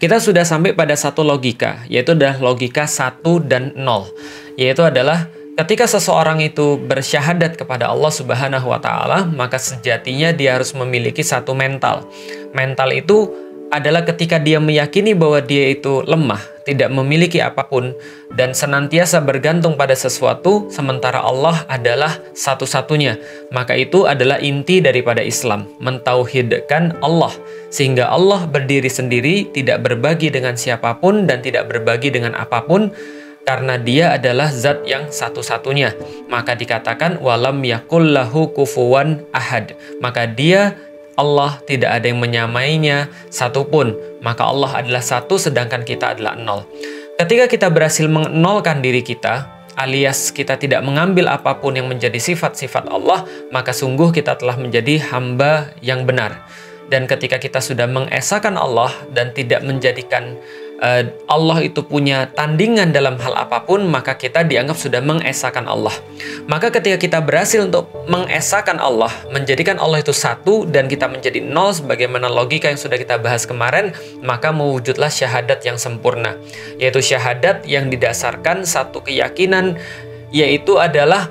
kita sudah sampai pada satu logika, yaitu adalah logika 1 dan 0. Yaitu adalah ketika seseorang itu bersyahadat kepada Allah Subhanahu wa Ta'ala, maka sejatinya dia harus memiliki satu mental. Mental itu adalah ketika dia meyakini bahwa dia itu lemah, tidak memiliki apapun, dan senantiasa bergantung pada sesuatu, sementara Allah adalah satu-satunya. Maka itu adalah inti daripada Islam, mentauhidkan Allah, sehingga Allah berdiri sendiri, tidak berbagi dengan siapapun, dan tidak berbagi dengan apapun, karena dia adalah zat yang satu-satunya. Maka dikatakan, walam yakul lahu kufuwan ahad. Maka dia Allah tidak ada yang menyamainya satupun, maka Allah adalah satu sedangkan kita adalah 0. Ketika kita berhasil menolkan diri kita, alias kita tidak mengambil apapun yang menjadi sifat-sifat Allah, maka sungguh kita telah menjadi hamba yang benar. Dan ketika kita sudah mengesahkan Allah dan tidak menjadikan Allah itu punya tandingan dalam hal apapun, maka kita dianggap sudah mengesahkan Allah. Maka ketika kita berhasil untuk mengesahkan Allah, menjadikan Allah itu satu dan kita menjadi 0 sebagaimana logika yang sudah kita bahas kemarin, maka mewujudlah syahadat yang sempurna, yaitu syahadat yang didasarkan satu keyakinan, yaitu adalah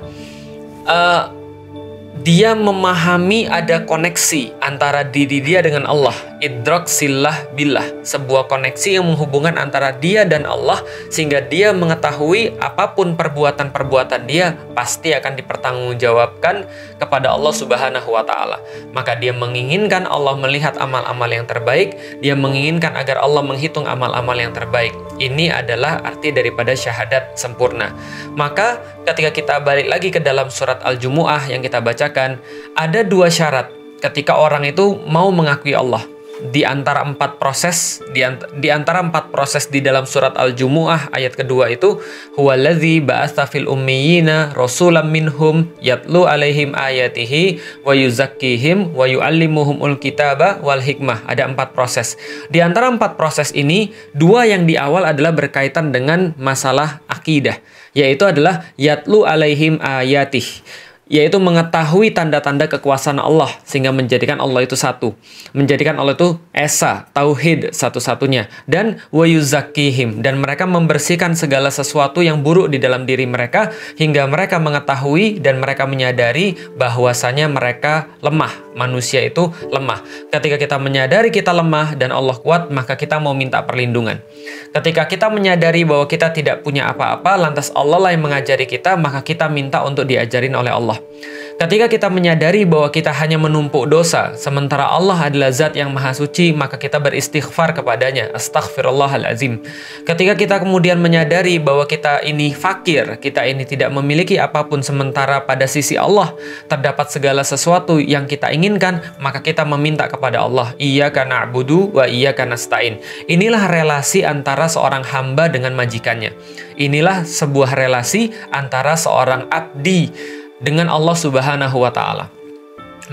dia memahami ada koneksi antara diri dia dengan Allah. Idrak sillah billah, sebuah koneksi yang menghubungkan antara dia dan Allah, sehingga dia mengetahui apapun perbuatan-perbuatan dia pasti akan dipertanggungjawabkan kepada Allah Subhanahu wa Ta'ala. Maka dia menginginkan Allah melihat amal-amal yang terbaik, dia menginginkan agar Allah menghitung amal-amal yang terbaik. Ini adalah arti daripada syahadat sempurna. Maka ketika kita balik lagi ke dalam surat Al-Jumu'ah yang kita bacakan, ada 2 syarat ketika orang itu mau mengakui Allah. Di antara 4 proses, di antara 4 proses di dalam surat Al-Jumu'ah ayat kedua itu, huwallazi ba'atsa fil ummiyina rasulam minhum yatlu alaihim ayatihi wa yuzakkihim wa yuallimuhumul kitaba wal hikmah. Ada 4 proses. Di antara 4 proses ini, 2 yang di awal adalah berkaitan dengan masalah akidah, yaitu adalah yatlu alaihim ayatih, yaitu mengetahui tanda-tanda kekuasaan Allah sehingga menjadikan Allah itu satu, menjadikan Allah itu esa, tauhid satu-satunya, dan wa yuzakkihim, dan mereka membersihkan segala sesuatu yang buruk di dalam diri mereka hingga mereka mengetahui dan mereka menyadari bahwasanya mereka lemah, manusia itu lemah. Ketika kita menyadari kita lemah dan Allah kuat, maka kita mau minta perlindungan. Ketika kita menyadari bahwa kita tidak punya apa-apa, lantas Allah lah yang mengajari kita, maka kita minta untuk diajarin oleh Allah. Ketika kita menyadari bahwa kita hanya menumpuk dosa, sementara Allah adalah zat yang maha suci, maka kita beristighfar kepadanya, astaghfirullahalazim. Ketika kita kemudian menyadari bahwa kita ini fakir, kita ini tidak memiliki apapun, sementara pada sisi Allah terdapat segala sesuatu yang kita inginkan, maka kita meminta kepada Allah, iyyaka na'budu wa iyyaka nasta'in. Inilah relasi antara seorang hamba dengan majikannya. Inilah sebuah relasi antara seorang abdi dengan Allah Subhanahu wa Ta'ala.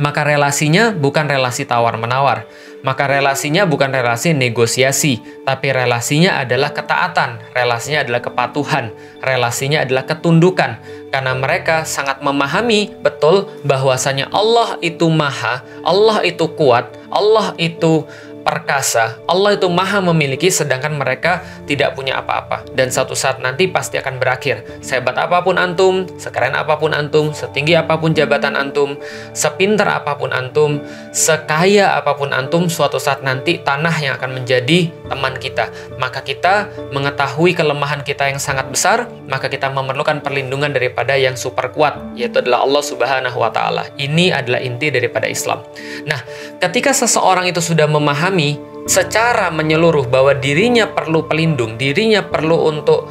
Maka relasinya bukan relasi tawar-menawar. Maka relasinya bukan relasi negosiasi, tapi relasinya adalah ketaatan, relasinya adalah kepatuhan, relasinya adalah ketundukan. Karena mereka sangat memahami betul bahwasanya Allah itu maha, Allah itu kuat, Allah itu perkasa, Allah itu maha memiliki, sedangkan mereka tidak punya apa-apa. Dan suatu saat nanti pasti akan berakhir. Sehebat apapun antum, sekeren apapun antum, setinggi apapun jabatan antum, sepintar apapun antum, sekaya apapun antum, suatu saat nanti tanah yang akan menjadi teman kita. Maka kita mengetahui kelemahan kita yang sangat besar, maka kita memerlukan perlindungan daripada yang super kuat, yaitu adalah Allah Subhanahu wa Ta'ala. Ini adalah inti daripada Islam. Nah, ketika seseorang itu sudah memahami secara menyeluruh bahwa dirinya perlu pelindung, dirinya perlu untuk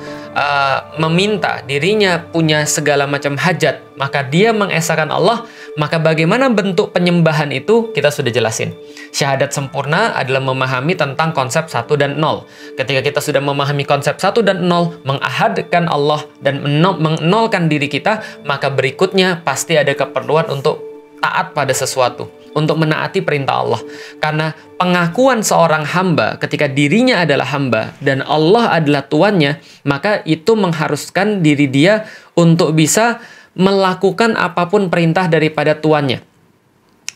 meminta, dirinya punya segala macam hajat, maka dia mengesahkan Allah. Maka bagaimana bentuk penyembahan itu kita sudah jelasin. Syahadat sempurna adalah memahami tentang konsep 1 dan 0. Ketika kita sudah memahami konsep 1 dan 0, mengahadkan Allah dan menolkan diri kita, maka berikutnya pasti ada keperluan untuk taat pada sesuatu, untuk menaati perintah Allah. Karena pengakuan seorang hamba ketika dirinya adalah hamba dan Allah adalah tuannya, maka itu mengharuskan diri dia untuk bisa melakukan apapun perintah daripada tuannya.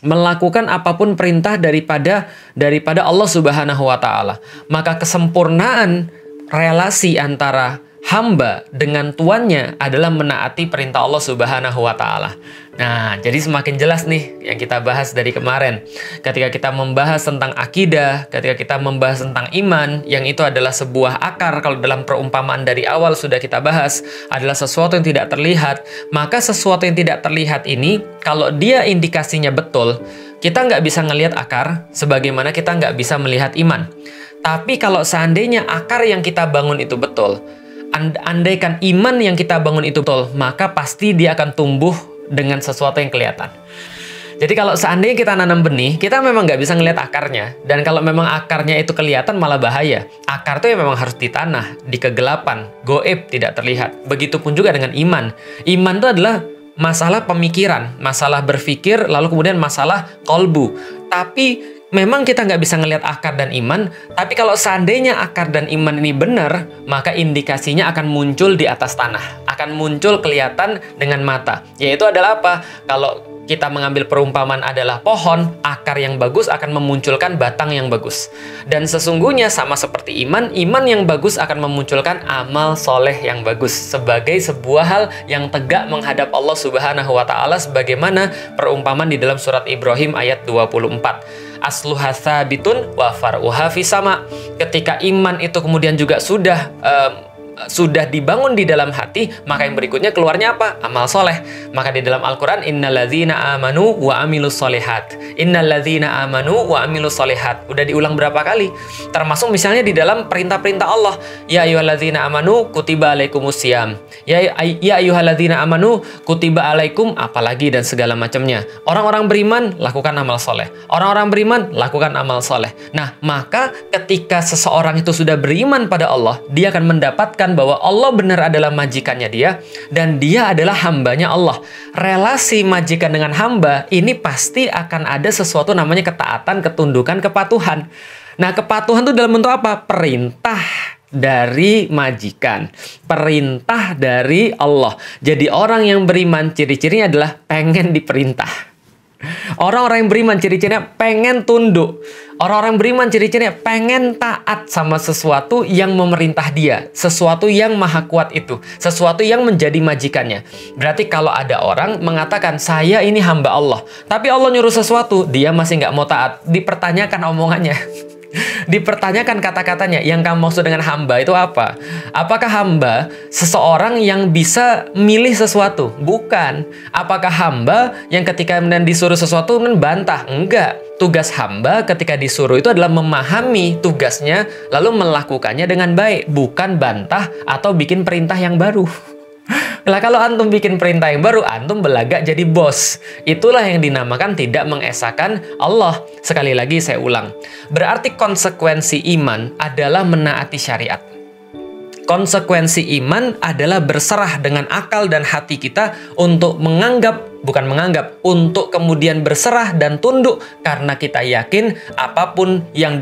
melakukan apapun perintah daripada Allah Subhanahu wa taala. Maka kesempurnaan relasi antara hamba dengan tuannya adalah menaati perintah Allah Subhanahu wa taala. Nah, jadi semakin jelas nih yang kita bahas dari kemarin. Ketika kita membahas tentang akidah, ketika kita membahas tentang iman, yang itu adalah sebuah akar, kalau dalam perumpamaan dari awal sudah kita bahas, adalah sesuatu yang tidak terlihat. Maka sesuatu yang tidak terlihat ini, kalau dia indikasinya betul, kita nggak bisa ngelihat akar, sebagaimana kita nggak bisa melihat iman. Tapi kalau seandainya akar yang kita bangun itu betul, andaikan iman yang kita bangun itu betul, maka pasti dia akan tumbuh dengan sesuatu yang kelihatan. Jadi kalau seandainya kita nanam benih, kita memang nggak bisa ngelihat akarnya. Dan kalau memang akarnya itu kelihatan malah bahaya. Akar itu ya memang harus di tanah, di kegelapan, goib, tidak terlihat. Begitupun juga dengan iman. Iman itu adalah masalah pemikiran, masalah berpikir, lalu kemudian masalah kolbu. Tapi memang kita nggak bisa ngelihat akar dan iman, tapi kalau seandainya akar dan iman ini benar, maka indikasinya akan muncul di atas tanah, akan muncul kelihatan dengan mata. Yaitu adalah apa? Kalau kita mengambil perumpamaan adalah pohon, akar yang bagus akan memunculkan batang yang bagus. Dan sesungguhnya sama seperti iman, iman yang bagus akan memunculkan amal soleh yang bagus sebagai sebuah hal yang tegak menghadap Allah Subhanahu wa taala, sebagaimana perumpamaan di dalam surat Ibrahim ayat 24. Asluha tsabitun wa far'uha fis sama. Ketika iman itu kemudian juga sudah dibangun di dalam hati, maka yang berikutnya keluarnya apa? Amal soleh. Maka di dalam Al-Quran, innalladzina amanu wa amilus solihat. Innalladzina amanu wa amilus solihat. Udah diulang berapa kali? Termasuk misalnya di dalam perintah-perintah Allah. Ya ayyuhalladzina amanu kutiba alaikumusiyam. Ya ayyuhalladzina amanu kutiba alaikum, apalagi dan segala macamnya. Orang-orang beriman lakukan amal soleh. Orang-orang beriman lakukan amal soleh. Nah, maka ketika seseorang itu sudah beriman pada Allah, dia akan mendapatkan bahwa Allah benar adalah majikannya dia, dan dia adalah hambanya Allah. Relasi majikan dengan hamba ini pasti akan ada sesuatu namanya ketaatan, ketundukan, kepatuhan. Nah, kepatuhan itu dalam bentuk apa? Perintah dari majikan, perintah dari Allah. Jadi orang yang beriman ciri-cirinya adalah pengen diperintah. Orang-orang yang beriman ciri-cirinya pengen tunduk. Orang-orang beriman ciri-cirinya pengen taat sama sesuatu yang memerintah dia, sesuatu yang maha kuat itu, sesuatu yang menjadi majikannya. Berarti kalau ada orang mengatakan, saya ini hamba Allah, tapi Allah nyuruh sesuatu, dia masih nggak mau taat, dipertanyakan omongannya. Dipertanyakan kata-katanya, yang kamu maksud dengan hamba itu apa? Apakah hamba seseorang yang bisa milih sesuatu? Bukan. Apakah hamba yang ketika disuruh sesuatu bantah? Enggak. Tugas hamba ketika disuruh itu adalah memahami tugasnya, lalu melakukannya dengan baik, bukan bantah atau bikin perintah yang baru. Lah kalau antum bikin perintah yang baru, antum belagak jadi bos. Itulah yang dinamakan tidak mengesahkan Allah. Sekali lagi saya ulang. Berarti konsekuensi iman adalah menaati syariat. Konsekuensi iman adalah berserah dengan akal dan hati kita untuk untuk kemudian berserah dan tunduk karena kita yakin apapun yang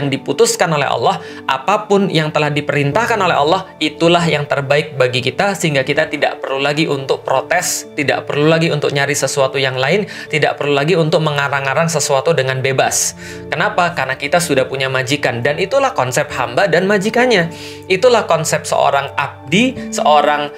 diputuskan oleh Allah, apapun yang telah diperintahkan oleh Allah, itulah yang terbaik bagi kita, sehingga kita tidak perlu lagi untuk protes, tidak perlu lagi untuk nyari sesuatu yang lain, tidak perlu lagi untuk mengarang-arang sesuatu dengan bebas. Kenapa? Karena kita sudah punya majikan, dan itulah konsep hamba dan majikannya. Itulah konsep seorang abdi, seorang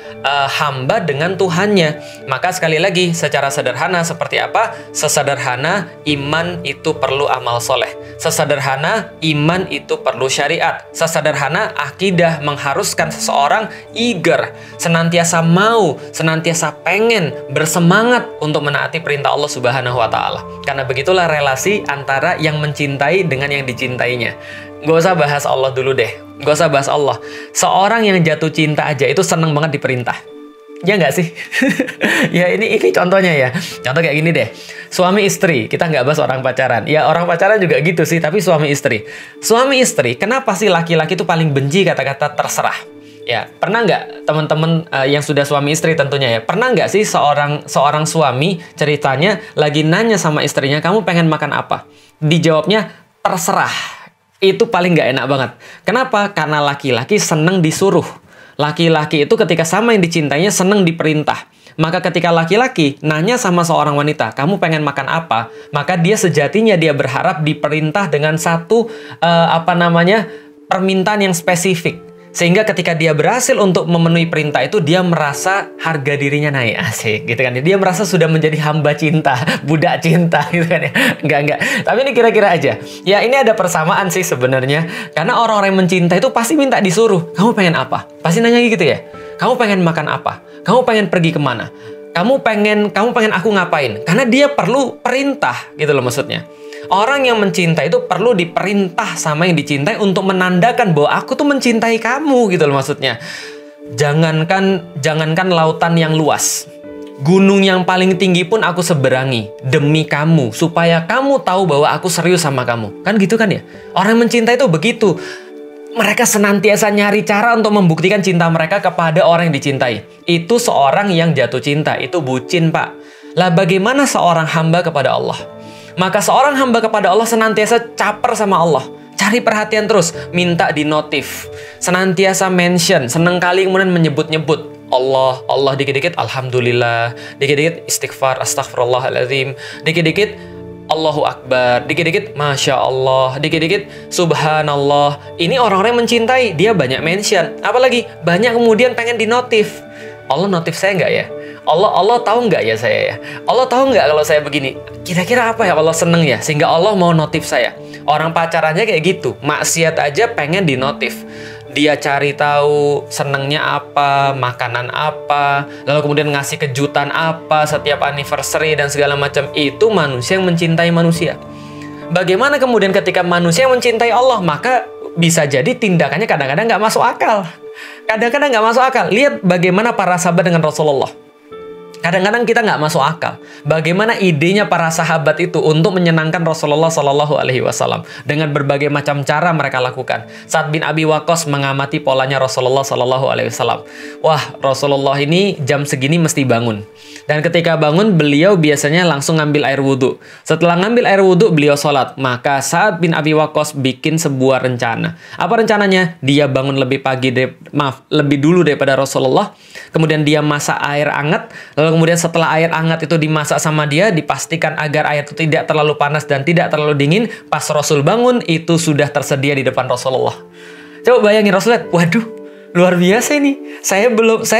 hamba dengan Tuhannya. Maka sekali lagi, secara sederhana seperti apa? Sesederhana iman itu perlu amal soleh. Sesederhana iman itu perlu syariat. Sesederhana akidah mengharuskan seseorang eager, senantiasa mau, senantiasa pengen, bersemangat untuk menaati perintah Allah Subhanahu wa taala. Karena begitulah relasi antara yang mencintai dengan yang dicintainya. Gak usah bahas Allah dulu deh. Gak usah bahas Allah. Seorang yang jatuh cinta aja itu seneng banget diperintah. Ya nggak sih? Ya ini contohnya ya. Contoh kayak gini deh. Suami istri, kita nggak bahas orang pacaran. Ya orang pacaran juga gitu sih, tapi suami istri. Suami istri, kenapa sih laki-laki itu paling benci kata-kata terserah? Ya, pernah nggak teman-teman yang sudah suami istri tentunya ya, pernah nggak sih seorang suami ceritanya lagi nanya sama istrinya, kamu pengen makan apa? Dijawabnya, terserah. Itu paling nggak enak banget. Kenapa? Karena laki-laki seneng disuruh. Laki-laki itu ketika sama yang dicintainya seneng diperintah. Maka ketika laki-laki nanya sama seorang wanita, kamu pengen makan apa? Maka dia sejatinya dia berharap diperintah dengan satu permintaan yang spesifik. Sehingga ketika dia berhasil untuk memenuhi perintah itu, dia merasa harga dirinya naik. Asik gitu kan. Dia merasa sudah menjadi hamba cinta, budak cinta gitu kan ya. Enggak. Tapi ini kira-kira aja. Ya ini ada persamaan sih sebenarnya. Karena orang-orang yang mencinta itu pasti minta disuruh. Kamu pengen apa? Pasti nanya gitu ya. Kamu pengen makan apa? Kamu pengen pergi kemana? Kamu pengen aku ngapain? Karena dia perlu perintah gitu loh maksudnya. Orang yang mencinta itu perlu diperintah sama yang dicintai untuk menandakan bahwa aku tuh mencintai kamu gitu loh maksudnya. Jangankan lautan yang luas, gunung yang paling tinggi pun aku seberangi demi kamu, supaya kamu tahu bahwa aku serius sama kamu. Kan gitu kan ya? Orang yang mencinta itu begitu. Mereka senantiasa nyari cara untuk membuktikan cinta mereka kepada orang yang dicintai. Itu seorang yang jatuh cinta, itu bucin, Pak. Lah bagaimana seorang hamba kepada Allah? Maka seorang hamba kepada Allah senantiasa caper sama Allah. Cari perhatian terus, minta di notif. Senantiasa mention, seneng kali kemudian menyebut-nyebut. Allah, dikit-dikit Alhamdulillah, dikit-dikit istighfar, astagfirullahaladzim, dikit-dikit Allahu Akbar, dikit-dikit Masya Allah, dikit-dikit Subhanallah. Ini orang-orang yang mencintai, dia banyak mention. Apalagi, banyak kemudian pengen di notif. Allah notif saya nggak ya? Allah tahu nggak ya saya ya? Allah tahu nggak kalau saya begini? Kira-kira apa ya Allah seneng ya? Sehingga Allah mau notif saya. Orang pacarannya kayak gitu. Maksiat aja pengen di notif. Dia cari tahu senengnya apa, makanan apa, lalu kemudian ngasih kejutan apa setiap anniversary dan segala macam. Itu manusia yang mencintai manusia. Bagaimana kemudian ketika manusia yang mencintai Allah, maka bisa jadi tindakannya kadang-kadang nggak masuk akal. Kadang-kadang nggak masuk akal. Lihat bagaimana para sahabat dengan Rasulullah. Kadang-kadang kita nggak masuk akal. Bagaimana idenya para sahabat itu untuk menyenangkan Rasulullah Shallallahu Alaihi Wasallam dengan berbagai macam cara mereka lakukan. Sa'ad bin Abi Waqqas mengamati polanya Rasulullah Shallallahu Alaihi Wasallam. Wah, Rasulullah ini jam segini mesti bangun. Dan ketika bangun, beliau biasanya langsung ngambil air wudhu. Setelah ngambil air wudhu, beliau sholat. Maka Sa'ad bin Abi Waqqas bikin sebuah rencana. Apa rencananya? Dia bangun lebih dulu daripada Rasulullah. Kemudian dia masak air hangat. Lalu kemudian setelah air hangat itu dimasak sama dia, dipastikan agar air itu tidak terlalu panas dan tidak terlalu dingin. Pas Rasul bangun, itu sudah tersedia di depan Rasulullah. Coba bayangin Rasulullah, waduh, luar biasa ini. Saya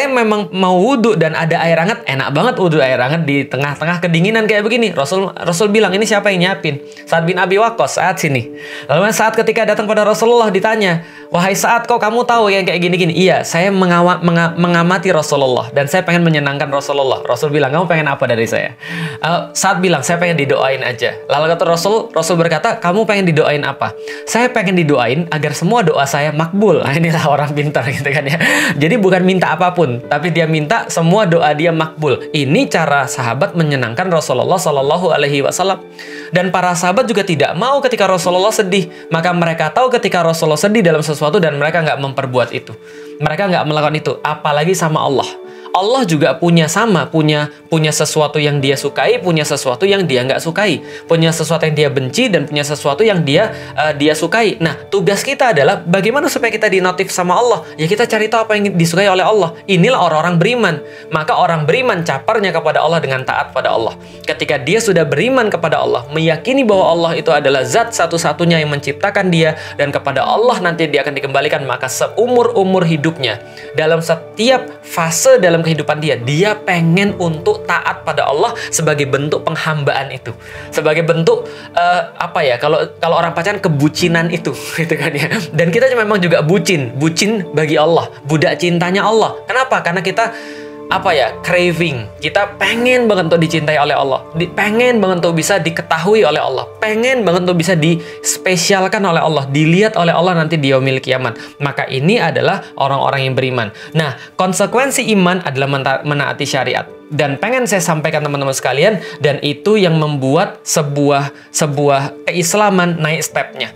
memang mau wudhu dan ada air hangat, enak banget wudhu air hangat di tengah-tengah kedinginan kayak begini. Rasul bilang, ini siapa yang nyiapin? Sa'ad bin Abi Waqqas, Sa'ad sini. Lalu saat ketika datang pada Rasulullah ditanya, wahai Sa'ad, kok kamu tahu yang kayak gini-gini? Iya, saya mengamati Rasulullah dan saya pengen menyenangkan Rasulullah. Rasul bilang, kamu pengen apa dari saya? Sa'ad bilang, saya pengen didoain aja. Lalu kata Rasul berkata, kamu pengen didoain apa? Saya pengen didoain agar semua doa saya makbul. Nah, inilah orang pintar gitu kan ya. Jadi bukan minta apapun, tapi dia minta semua doa dia makbul. Ini cara sahabat menyenangkan Rasulullah Shallallahu Alaihi Wasallam. Dan para sahabat juga tidak mau ketika Rasulullah sedih. Maka mereka tahu ketika Rasulullah sedih dalam sesuatu dan mereka nggak memperbuat itu. Mereka nggak melakukan itu. Apalagi sama Allah. Allah juga punya sesuatu yang dia sukai, punya sesuatu yang dia nggak sukai, punya sesuatu yang dia benci dan punya sesuatu yang dia sukai. Nah, tugas kita adalah bagaimana supaya kita dinotif sama Allah. Ya kita cari tahu apa yang disukai oleh Allah. Inilah orang-orang beriman. Maka orang beriman caparnya kepada Allah dengan taat pada Allah. Ketika dia sudah beriman kepada Allah, meyakini bahwa Allah itu adalah zat satu-satunya yang menciptakan dia dan kepada Allah nanti dia akan dikembalikan, maka seumur-umur hidupnya dalam setiap fase dalam kehidupan dia pengen untuk taat pada Allah sebagai bentuk penghambaan itu, sebagai bentuk kalau orang pacaran kebucinan itu gitu kan ya. Dan kita memang juga bucin bagi Allah, budak cintanya Allah. Kenapa? Karena kita craving, kita pengen banget untuk dicintai oleh Allah, pengen banget untuk bisa diketahui oleh Allah, pengen banget untuk bisa dispesialkan oleh Allah, dilihat oleh Allah nanti di yaumil kiamat. Maka ini adalah orang-orang yang beriman. Nah, konsekuensi iman adalah menaati syariat. Dan pengen saya sampaikan teman-teman sekalian, dan itu yang membuat sebuah keislaman naik stepnya.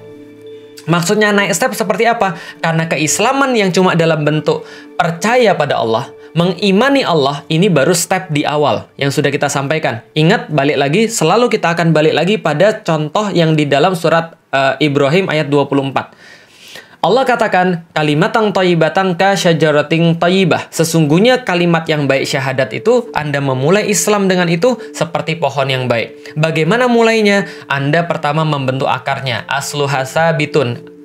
Maksudnya naik step seperti apa? Karena keislaman yang cuma dalam bentuk percaya pada Allah, mengimani Allah, ini baru step di awal yang sudah kita sampaikan. Ingat, balik lagi, selalu kita akan balik lagi pada contoh yang di dalam surat Ibrahim ayat 24. Allah katakan, kalimatan thayyibatan ka syajaratin thayyibah. Sesungguhnya kalimat yang baik syahadat itu, Anda memulai Islam dengan itu seperti pohon yang baik. Bagaimana mulainya? Anda pertama membentuk akarnya. Asluha sabitun.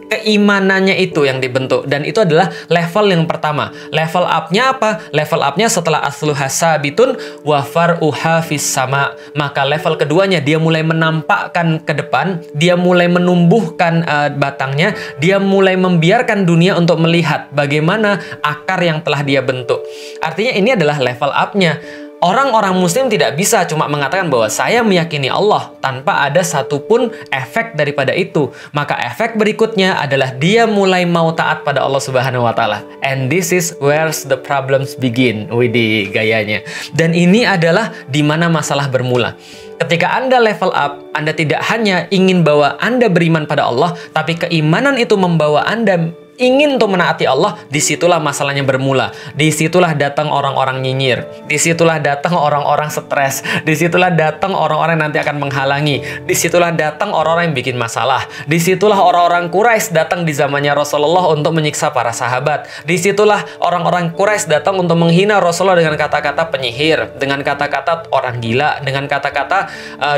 Keimanannya itu yang dibentuk, dan itu adalah level yang pertama. Level up-nya apa? Level up-nya setelah asluha sabitun wa far'uha fis sama. Maka level keduanya dia mulai menampakkan ke depan, dia mulai menumbuhkan batangnya, dia mulai membiarkan dunia untuk melihat bagaimana akar yang telah dia bentuk. Artinya ini adalah level up-nya. Orang-orang muslim tidak bisa cuma mengatakan bahwa saya meyakini Allah tanpa ada satupun efek daripada itu. Maka efek berikutnya adalah dia mulai mau taat pada Allah Subhanahu wa taala. And this is where the problems begin. Widih, gayanya. Dan ini adalah di mana masalah bermula. Ketika Anda level up, Anda tidak hanya ingin bahwa Anda beriman pada Allah, tapi keimanan itu membawa Anda ingin untuk menaati Allah. Disitulah masalahnya bermula. Disitulah datang orang-orang nyinyir. Disitulah datang orang-orang stres. Disitulah datang orang-orang yang nanti akan menghalangi. Disitulah datang orang-orang yang bikin masalah. Disitulah orang-orang Quraisy datang di zamannya Rasulullah untuk menyiksa para sahabat. Disitulah orang-orang Quraisy datang untuk menghina Rasulullah dengan kata-kata penyihir, dengan kata-kata orang gila, dengan kata-kata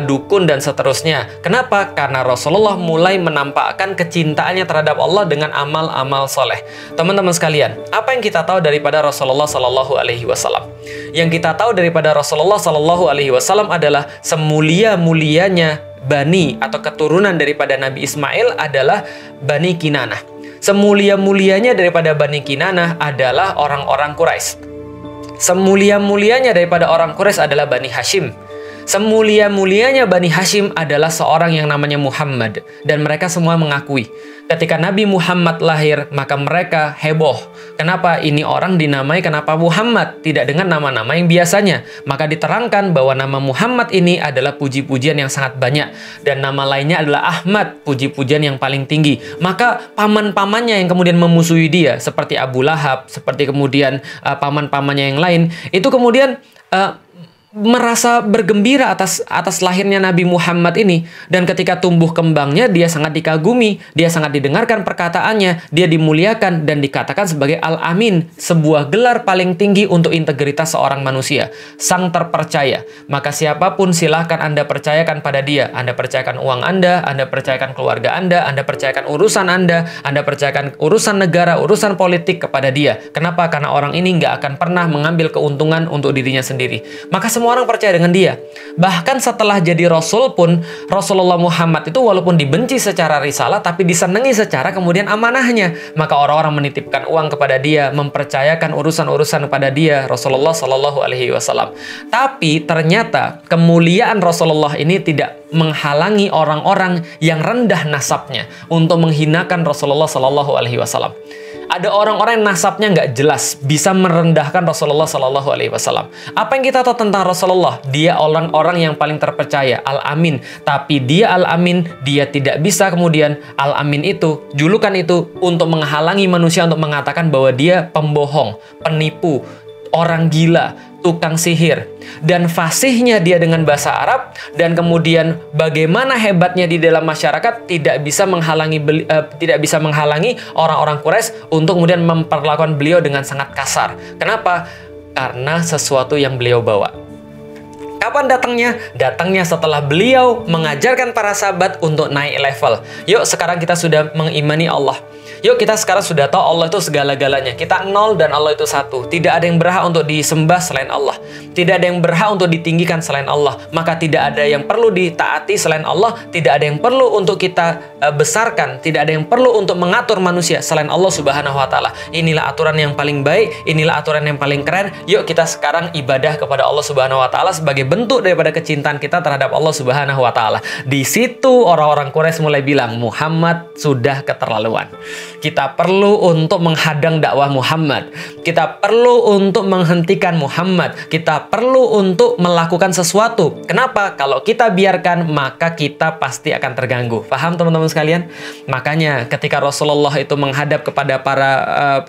dukun dan seterusnya. Kenapa? Karena Rasulullah mulai menampakkan kecintaannya terhadap Allah dengan amal-amal soleh. Teman-teman sekalian, apa yang kita tahu daripada Rasulullah Sallallahu Alaihi Wasallam? Yang kita tahu daripada Rasulullah Sallallahu Alaihi Wasallam adalah semulia-mulianya bani atau keturunan daripada Nabi Ismail adalah Bani Kinanah. Semulia-mulianya daripada Bani Kinanah adalah orang-orang Quraisy. Semulia-mulianya daripada orang Quraisy adalah Bani Hashim. Semulia-mulianya Bani Hashim adalah seorang yang namanya Muhammad. Dan mereka semua mengakui ketika Nabi Muhammad lahir, maka mereka heboh. Kenapa ini orang dinamai kenapa Muhammad, tidak dengan nama-nama yang biasanya? Maka diterangkan bahwa nama Muhammad ini adalah puji-pujian yang sangat banyak. Dan nama lainnya adalah Ahmad, puji-pujian yang paling tinggi. Maka paman-pamannya yang kemudian memusuhi dia, seperti Abu Lahab, seperti kemudian paman-pamannya yang lain, itu kemudian merasa bergembira atas lahirnya Nabi Muhammad ini. Dan ketika tumbuh kembangnya, dia sangat dikagumi, dia sangat didengarkan perkataannya, dia dimuliakan dan dikatakan sebagai Al-Amin, sebuah gelar paling tinggi untuk integritas seorang manusia, sang terpercaya. Maka siapapun silahkan Anda percayakan pada dia. Anda percayakan uang Anda percayakan keluarga Anda percayakan urusan Anda percayakan urusan negara, urusan politik kepada dia. Kenapa? Karena orang ini nggak akan pernah mengambil keuntungan untuk dirinya sendiri. Maka semua orang percaya dengan dia. Bahkan setelah jadi Rasul pun, Rasulullah Muhammad itu walaupun dibenci secara risalah, tapi disenangi secara kemudian amanahnya. Maka orang-orang menitipkan uang kepada dia, mempercayakan urusan-urusan kepada dia, Rasulullah Sallallahu Alaihi Wasallam. Tapi ternyata kemuliaan Rasulullah ini tidak menghalangi orang-orang yang rendah nasabnya untuk menghinakan Rasulullah Sallallahu Alaihi Wasallam. Ada orang-orang yang nasabnya nggak jelas, bisa merendahkan Rasulullah Sallallahu Alaihi Wasallam. Apa yang kita tahu tentang Rasulullah? Dia orang-orang yang paling terpercaya, Al-Amin. Tapi dia Al-Amin, dia tidak bisa kemudian Al-Amin itu, julukan itu untuk menghalangi manusia untuk mengatakan bahwa dia pembohong, penipu, orang gila, tukang sihir. Dan fasihnya dia dengan bahasa Arab, dan kemudian bagaimana hebatnya di dalam masyarakat tidak bisa menghalangi orang-orang Quraisy untuk kemudian memperlakukan beliau dengan sangat kasar. Kenapa? Karena sesuatu yang beliau bawa. Kapan datangnya? Datangnya setelah beliau mengajarkan para sahabat untuk naik level. Yuk sekarang kita sudah mengimani Allah. Yuk kita sekarang sudah tahu Allah itu segala-galanya. Kita nol dan Allah itu satu. Tidak ada yang berhak untuk disembah selain Allah. Tidak ada yang berhak untuk ditinggikan selain Allah. Maka tidak ada yang perlu ditaati selain Allah. Tidak ada yang perlu untuk kita besarkan. Tidak ada yang perlu untuk mengatur manusia selain Allah Subhanahu wa Ta'ala. Inilah aturan yang paling baik. Inilah aturan yang paling keren. Yuk kita sekarang ibadah kepada Allah Subhanahu wa Ta'ala sebagai bentuk daripada kecintaan kita terhadap Allah Subhanahu wa Ta'ala. Di situ orang-orang Quraisy mulai bilang, Muhammad sudah keterlaluan. Kita perlu untuk menghadang dakwah Muhammad. Kita perlu untuk menghentikan Muhammad. Kita perlu untuk melakukan sesuatu. Kenapa? Kalau kita biarkan, maka kita pasti akan terganggu. Paham teman-teman sekalian? Makanya ketika Rasulullah itu menghadap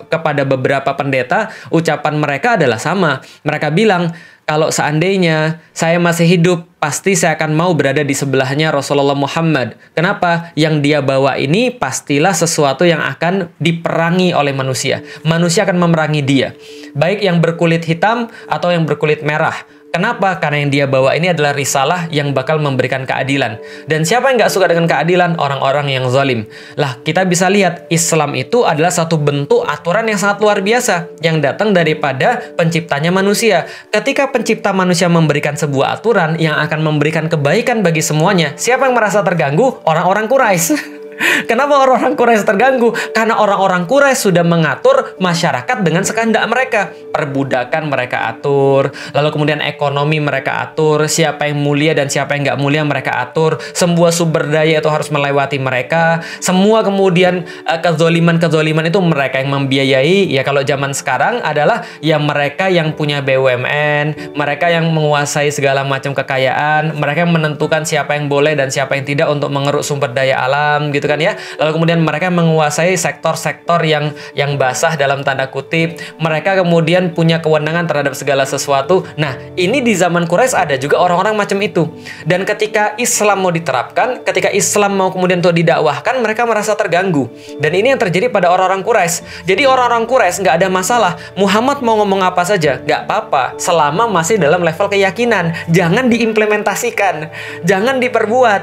kepada beberapa pendeta, ucapan mereka adalah sama. Mereka bilang, kalau seandainya saya masih hidup, pasti saya akan mau berada di sebelahnya Rasulullah Muhammad. Kenapa? Yang dia bawa ini pastilah sesuatu yang akan diperangi oleh manusia. Manusia akan memerangi dia. Baik yang berkulit hitam atau yang berkulit merah. Kenapa? Karena yang dia bawa ini adalah risalah yang bakal memberikan keadilan. Dan siapa yang nggak suka dengan keadilan? Orang-orang yang zalim. Lah, kita bisa lihat Islam itu adalah satu bentuk aturan yang sangat luar biasa yang datang daripada penciptanya manusia. Ketika pencipta manusia memberikan sebuah aturan yang akan memberikan kebaikan bagi semuanya, siapa yang merasa terganggu? Orang-orang Quraisy. Kenapa orang-orang Quraisy terganggu? Karena orang-orang Quraisy sudah mengatur masyarakat dengan sekehendak mereka. Perbudakan mereka atur, lalu kemudian ekonomi mereka atur, siapa yang mulia dan siapa yang nggak mulia mereka atur. Semua sumber daya itu harus melewati mereka. Semua kemudian kezoliman-kezoliman itu mereka yang membiayai. Ya kalau zaman sekarang adalah ya mereka yang punya BUMN, mereka yang menguasai segala macam kekayaan, mereka yang menentukan siapa yang boleh dan siapa yang tidak untuk mengeruk sumber daya alam gitu kan ya. Lalu kemudian mereka menguasai sektor-sektor yang basah dalam tanda kutip. Mereka kemudian punya kewenangan terhadap segala sesuatu. Nah, ini di zaman Quraisy ada juga orang-orang macam itu. Dan ketika Islam mau diterapkan, ketika Islam mau kemudian untuk didakwahkan, mereka merasa terganggu. Dan ini yang terjadi pada orang-orang Quraisy. Jadi orang-orang Quraisy nggak ada masalah. Muhammad mau ngomong apa saja, nggak apa-apa. Selama masih dalam level keyakinan. Jangan diimplementasikan. Jangan diperbuat.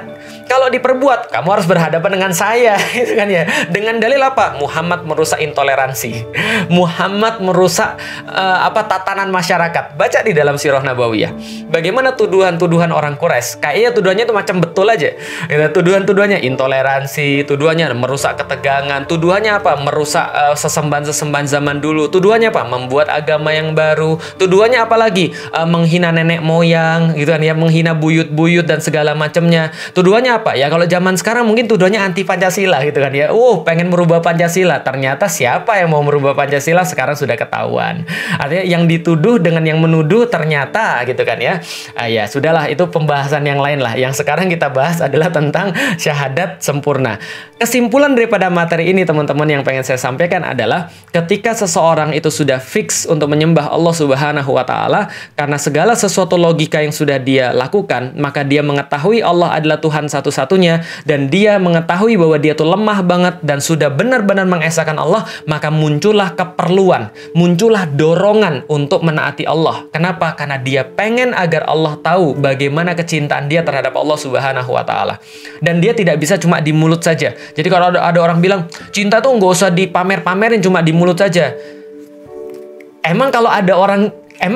Kalau diperbuat, kamu harus berhadapan dengan saya, gitu kan ya. Dengan dalil apa? Muhammad merusak intoleransi. Muhammad merusak tatanan masyarakat. Baca di dalam Sirah Nabawiyah. Bagaimana tuduhan-tuduhan orang Quraisy? Kayaknya tuduhannya itu macam betul aja. Tuduhan-tuduhannya intoleransi, tuduhannya merusak ketegangan, tuduhannya apa? Merusak sesembahan-sesembahan zaman dulu. Tuduhannya apa? Membuat agama yang baru. Tuduhannya apa lagi? Menghina nenek moyang, gitu kan ya, menghina buyut-buyut dan segala macamnya. Tuduhannya apa? Ya kalau zaman sekarang mungkin tuduhannya anti Pancasila gitu kan ya. Pengen merubah Pancasila. Ternyata siapa yang mau merubah Pancasila sekarang sudah ketahuan. Artinya yang dituduh dengan yang menuduh ternyata gitu kan ya. Ya sudahlah, itu pembahasan yang lain lah. Yang sekarang kita bahas adalah tentang syahadat sempurna. Kesimpulan daripada materi ini teman-teman yang pengen saya sampaikan adalah ketika seseorang itu sudah fix untuk menyembah Allah Subhanahu wa taala karena segala sesuatu logika yang sudah dia lakukan, maka dia mengetahui Allah adalah Tuhan satu-satunya dan dia mengetahui bahwa dia tuh lemah banget dan sudah benar-benar mengesahkan Allah, maka muncullah keperluan, muncullah dorongan untuk menaati Allah. Kenapa? Karena dia pengen agar Allah tahu bagaimana kecintaan dia terhadap Allah Subhanahu wa taala. Dan dia tidak bisa cuma di mulut saja. Jadi kalau ada orang bilang cinta tuh nggak usah dipamer-pamerin, cuma di mulut saja. Emang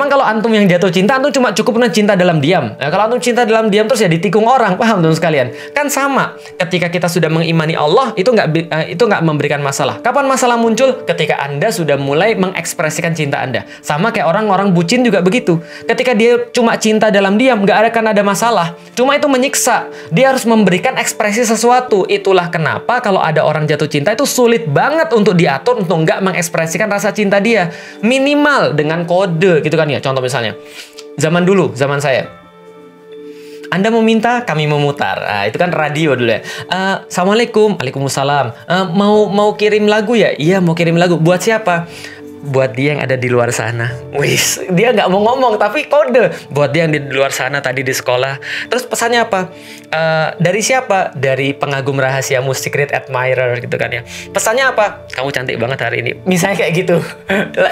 kalau antum yang jatuh cinta, antum cuma cukup cinta dalam diam. Nah, kalau antum cinta dalam diam terus ya ditikung orang, paham teman sekalian? Kan sama. Ketika kita sudah mengimani Allah, itu nggak memberikan masalah. Kapan masalah muncul? Ketika Anda sudah mulai mengekspresikan cinta Anda. Sama kayak orang-orang bucin juga begitu. Ketika dia cuma cinta dalam diam, nggak akan ada masalah. Cuma itu menyiksa. Dia harus memberikan ekspresi sesuatu. Itulah kenapa kalau ada orang jatuh cinta itu sulit banget untuk diatur untuk nggak mengekspresikan rasa cinta dia. Minimal dengan kode gitu kan ya. Contoh misalnya zaman saya, Anda meminta, kami memutar. Nah, itu kan radio dulu ya. Assalamualaikum. Waalaikumsalam. Mau kirim lagu ya? Iya, mau kirim lagu. Buat siapa? Buat dia yang ada di luar sana. Wis, dia nggak mau ngomong tapi kode. Buat dia yang di luar sana tadi di sekolah. Terus pesannya apa? Dari siapa? Dari pengagum rahasiamu, secret admirer gitu kan ya. Pesannya apa? Kamu cantik banget hari ini. Misalnya kayak gitu.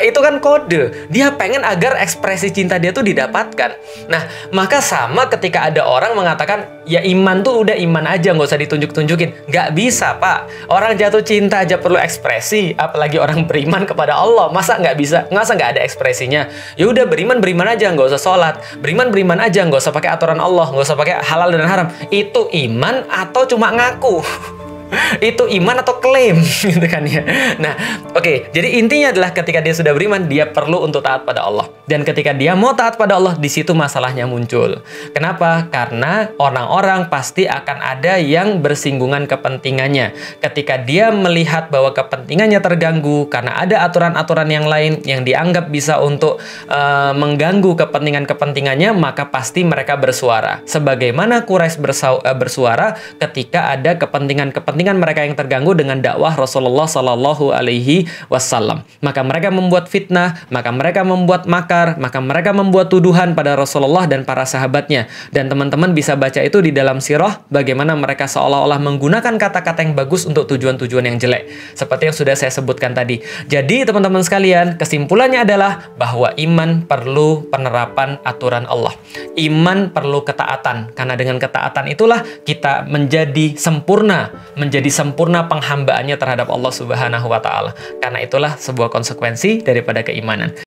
Itu kan kode. Dia pengen agar ekspresi cinta dia tuh didapatkan. Nah, maka sama ketika ada orang mengatakan, ya iman tuh udah iman aja, nggak usah ditunjuk-tunjukin. Nggak bisa, Pak. Orang jatuh cinta aja perlu ekspresi. Apalagi orang beriman kepada Allah. Masa nggak bisa? Masa nggak ada ekspresinya? Ya udah, beriman aja, nggak usah sholat. Beriman aja, nggak usah pakai aturan Allah, nggak usah pakai halal dan haram. Itu iman atau cuma ngaku? Itu iman atau klaim gitu kan ya. Nah, oke. Jadi intinya adalah ketika dia sudah beriman, dia perlu untuk taat pada Allah. Dan ketika dia mau taat pada Allah, di situ masalahnya muncul. Kenapa? Karena orang-orang pasti akan ada yang bersinggungan kepentingannya. Ketika dia melihat bahwa kepentingannya terganggu karena ada aturan-aturan yang lain yang dianggap bisa untuk mengganggu kepentingan-kepentingannya, maka pasti mereka bersuara. Sebagaimana Quraisy bersuara ketika ada kepentingan-kepentingan mereka yang terganggu dengan dakwah Rasulullah Sallallahu Alaihi Wasallam. Maka mereka membuat fitnah, maka mereka membuat makar, makar, maka mereka membuat tuduhan pada Rasulullah dan para sahabatnya. Dan teman-teman bisa baca itu di dalam sirah, bagaimana mereka seolah-olah menggunakan kata-kata yang bagus untuk tujuan-tujuan yang jelek. Seperti yang sudah saya sebutkan tadi. Jadi teman-teman sekalian, kesimpulannya adalah bahwa iman perlu penerapan aturan Allah. Iman perlu ketaatan, karena dengan ketaatan itulah kita menjadi sempurna penghambaannya terhadap Allah Subhanahu wa Ta'ala. Karena itulah sebuah konsekuensi daripada keimanan.